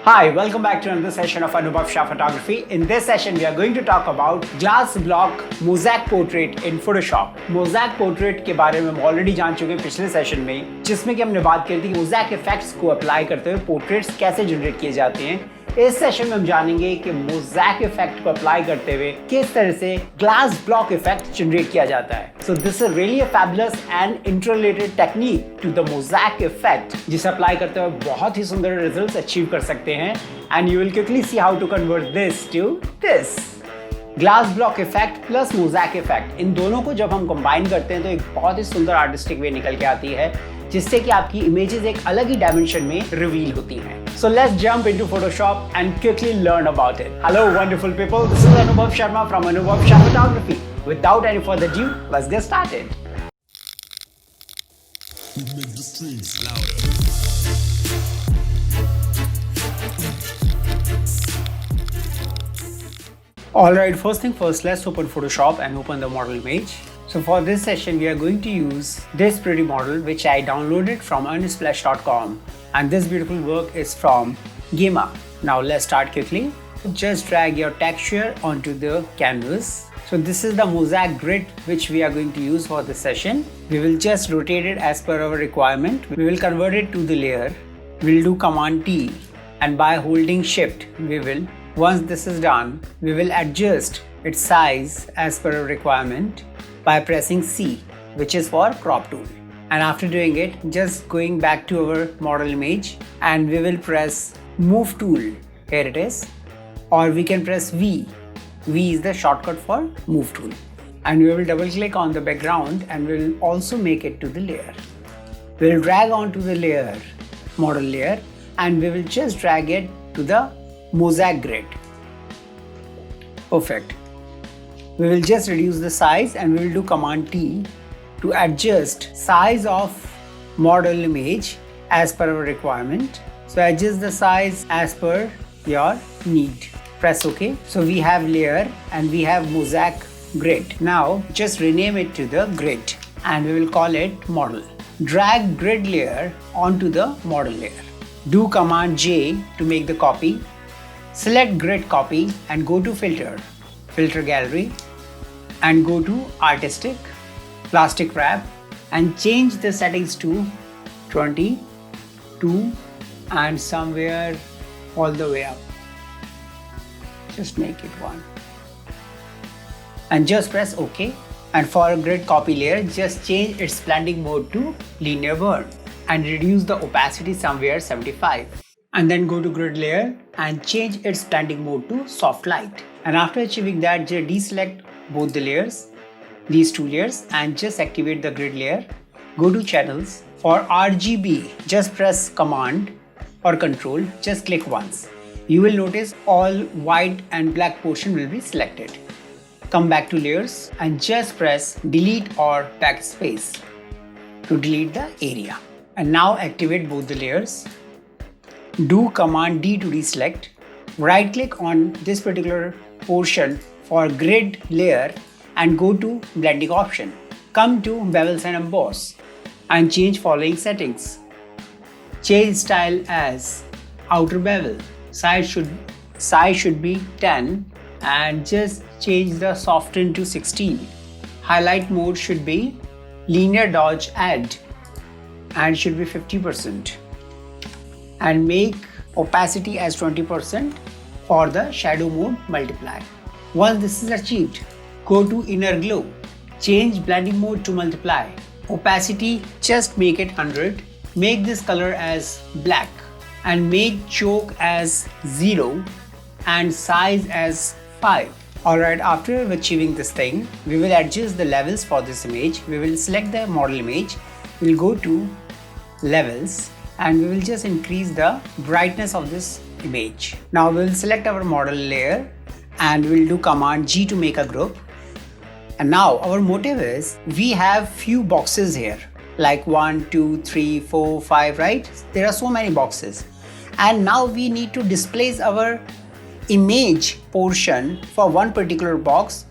Hi, welcome back to another session of Anubhav Shah Photography. In this session, we are going to talk about glass block mosaic portrait in Photoshop. Mosaic portrait के बारे में हम already जान चुके हैं पिछले session में, जिसमें कि हमने बात की थी कि मोज़ैक इफेक्ट्स को अप्लाई करते हुए पोर्ट्रेट्स कैसे जनरेट किए जाते हैं। इस सेशन में हम जानेंगे कि मोज़ैक इफेक्ट को अप्लाई करते हुए किस तरह से ग्लास ब्लॉक इफेक्ट जनरेट किया जाता है। So this is really a fabulous and interrelated technique to the mosaic effect, जिसे अप्लाई करते हुए बहुत ही सुंदर रिजल्ट्स अचीव कर सकते हैं। And you will quickly see how to convert this to this. Glass block effect plus mosaic effect, इन दोनों को जब हम कंबाइन करते हैं तो एक बहुत ही सुंदर आर्टिस्टिक वे निकल के आती है, जिससे कि आपकी इमेजेस एक अलग ही डायमेंशन में रिवील होती हैं। So let's jump into Photoshop and quickly learn about it. Hello wonderful people, this is Anubhav Sharma from Anubhav Shah Photography. Without any further ado, let's get started. Make the strings louder. Alright, first thing first, let's open Photoshop and open the model image. So for this session, we are going to use this pretty model which I downloaded from earnsplash.com, and this beautiful work is from Gema. Now let's start quickly. Just drag your texture onto the canvas. So this is the mosaic grid which we are going to use for this session. We will just rotate it as per our requirement. We will convert it to the layer. We'll do Command T, and by holding Shift, once this is done, we will adjust its size as per our requirement by pressing C, which is for crop tool. And after doing it, just going back to our model image, and we will press move tool. Here it is. Or we can press V. V is the shortcut for move tool. And we will double click on the background and we'll also make it to the layer. We'll drag onto the layer, model layer, and we will just drag it to the mosaic grid. Perfect. We will just reduce the size and we will do Command T to adjust size of model image as per our requirement. So adjust the size as per your need. Press OK. So we have layer and we have mosaic grid. Now just rename it to the grid and we will call it model. Drag grid layer onto the model layer. Do Command J to make the copy. Select grid copy and go to filter gallery, and go to artistic, plastic wrap, and change the settings to 22 and somewhere all the way up. Just make it 1 and just press OK. And for a grid copy layer, just change its blending mode to linear burn and reduce the opacity somewhere 75. And then go to grid layer and change its blending mode to soft light. And after achieving that, just deselect both the layers, these two layers, and just activate the grid layer. Go to channels. For RGB, just press Command or Control, just click once. You will notice all white and black portion will be selected. Come back to layers and just press Delete or Backspace to delete the area. And now activate both the layers. Do Command D to deselect. Right click on this particular portion for grid layer and go to blending option. Come to bevels and emboss and change following settings. Change style as outer bevel. Size should be 10 and just change the soften to 16. Highlight mode should be linear dodge add and should be 50%. And make opacity as 20% for the shadow mode multiply. Once this is achieved, go to inner glow. Change blending mode to multiply. Opacity, just make it 100. Make this color as black and make choke as 0 and size as 5. Alright, after achieving this thing, we will adjust the levels for this image. We will select the model image. We'll go to levels and we will just increase the brightness of this image. Now we will select our model layer and we'll do Command G to make a group. And now our motive is, we have few boxes here like 1, 2, 3, 4, 5, right? There are so many boxes. And now we need to displace our image portion for one particular box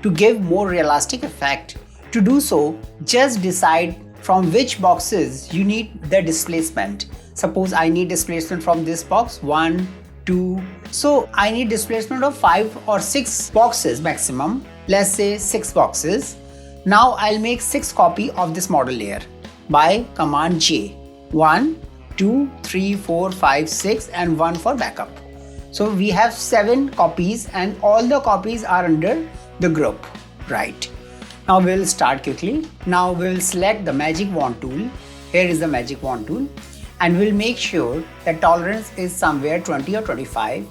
to give more realistic effect. To do so, just decide from which boxes you need the displacement. Suppose I need displacement from this box 1, 2. So I need displacement of 5 or 6 boxes maximum. Let's say 6 boxes. Now I'll make 6 copy of this model layer by command J. 1, 2, 3, 4, 5, 6 and 1 for backup. So we have 7 copies and all the copies are under the group, right? Now we'll start quickly. Now we'll select the magic wand tool. Here is the magic wand tool and we'll make sure that tolerance is somewhere 20 or 25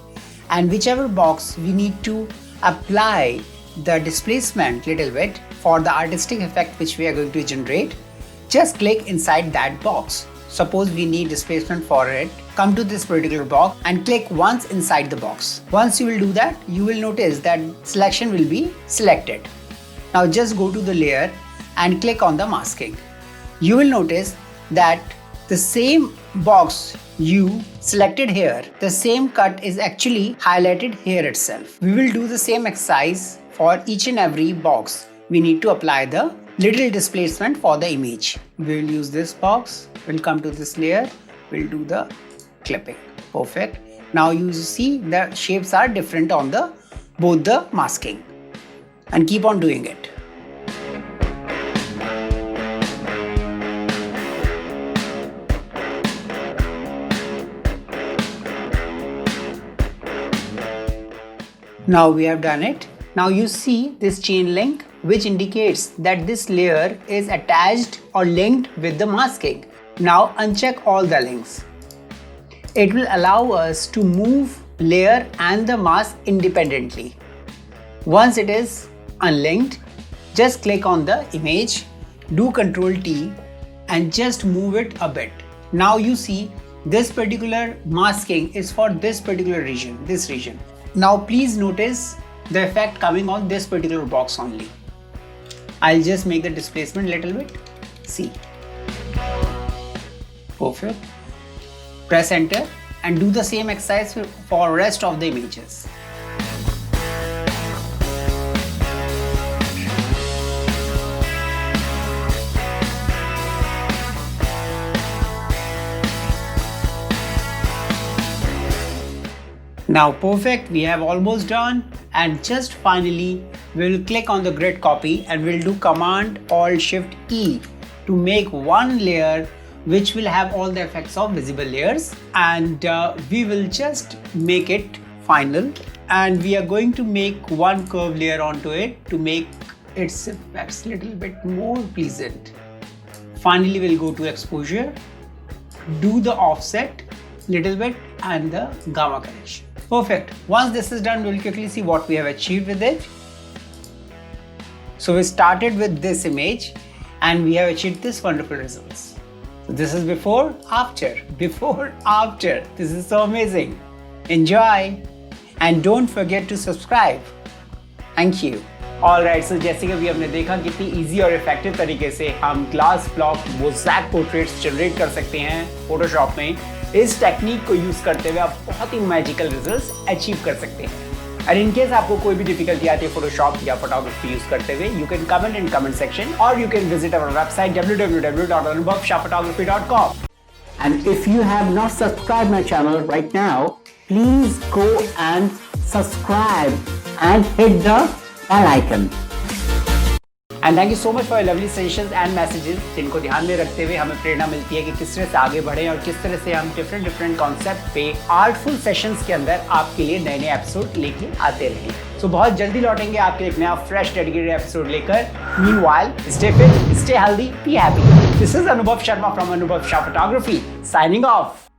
and whichever box we need to apply the displacement little bit for the artistic effect which we are going to generate, just click inside that box. Suppose we need displacement for it, come to this particular box and click once inside the box. Once you will do that, you will notice that selection will be selected. Now just go to the layer and click on the masking. You will notice that the same box you selected here, the same cut is actually highlighted here itself. We will do the same exercise for each and every box. We need to apply the little displacement for the image. We will use this box, we'll come to this layer, we'll do the clipping. Perfect. Now you see the shapes are different on the both the masking and keep on doing it. Now we have done it. Now you see this chain link which indicates that this layer is attached or linked with the masking. Now uncheck all the links. It will allow us to move layer and the mask independently. Once it is unlinked, just click on the image, do Ctrl T and just move it a bit. Now you see this particular masking is for this particular region, this region. Now please notice the effect coming on this particular box only. I'll just make the displacement a little bit. See. Perfect. Press enter and do the same exercise for rest of the images. Now perfect, we have almost done and just finally we'll click on the grid copy and we'll do Command Alt Shift E to make one layer which will have all the effects of visible layers and we will just make it final and we are going to make one curve layer onto it to make its effects a little bit more pleasant. Finally we'll go to exposure, do the offset little bit and the gamma correction. Perfect. Once this is done, we'll quickly see what we have achieved with it. So we started with this image and we have achieved this wonderful results. So this is before, after. This is so amazing. Enjoy and don't forget to subscribe. Thank you. Alright, so जैसे कि अभी हमने देखा कितनी easy और effective तरीके से हम glass block mosaic portraits generate कर सकते हैं फोटोशॉप में। इस टेक्निक को यूज करते हुए आप बहुत ही मैजिकल रिजल्ट्स अचीव कर सकते हैं। और इन केस आपको कोई भी डिफिकल्टी आती है फोटोशॉप या फोटोग्राफी यूज करते हुए, you can comment in comment section और you can visit our website www.anubhavshahphotography.com. And if you have not subscribed my channel right now, please go and subscribe and hit the bell icon. And thank you so much for your lovely suggestions and messages जिनको ध्यान में रखते हुए हमें प्रेरणा मिलती है कि किस तरह से आगे बढ़ें और किस तरह से हम डिफरेंट कॉन्सेप्ट पे आर्टफुल सेशंस के अंदर आपके लिए नए नए एपिसोड लेके आते रहें। सो बहुत जल्दी लौटेंगे आपके लिए एक नया फ्रेश डेडिकेटेड एपिसोड लेकर। Meanwhile stay fit, stay healthy, be happy. This is अनुभव शर्मा फ्रॉम अनुभव शाह फोटोग्राफी साइनिंग ऑफ।